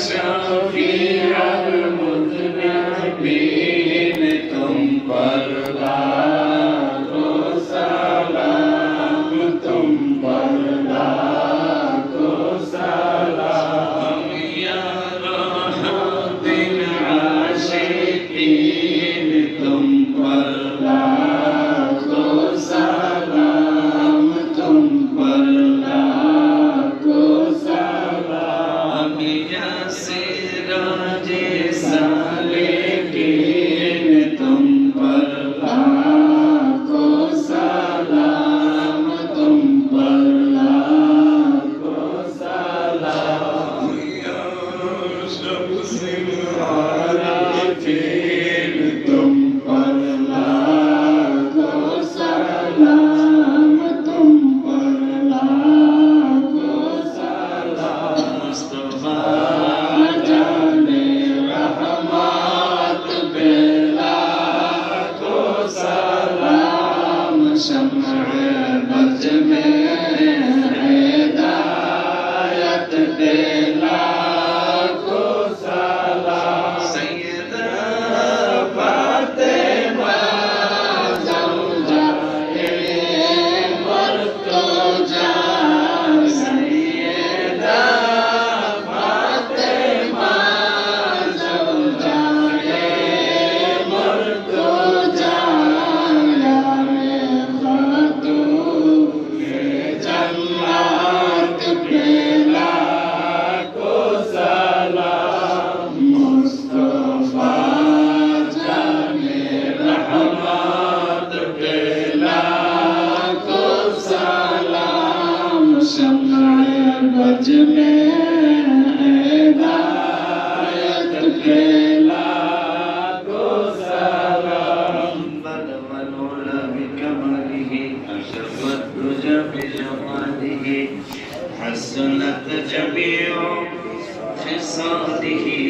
शफीअ मुज़निबीन तुम पर लाखों सलाम, तुम पर लाखों सलाम। या रहमतिल आशिकीन तुम पर लाखों सलाम, तुम पर लाखों सलाम। या सिराजे सालिकीन तुम पर लाखों सलाम, तुम पर लाखों सलाम। या शम्सिल आरिफीन तुम पर लाखों सलाम, तुम पर लाखों सलाम। मुस्तफा जाने रहमत पे लाखों सलाम। शम्स-ए बज़ में हिदायत पे लाखों सलाम। सैयदा फातिमा ज़ौजाए मुर्तज़ा, सैयदा फातिमा ज़ौजाए मुर्तज़ा। यारे खातूने जन्नत पे लाखों सलाम। मुस्तफा जाने रहमत पे लाखों सलाम। शम्स-ए बज़ में हिदायत पे लाखों सलाम। बलवल उला बिकमलिही, अशरफत दुजा बिजमालिही, हसनत जमीउ खिसालिही।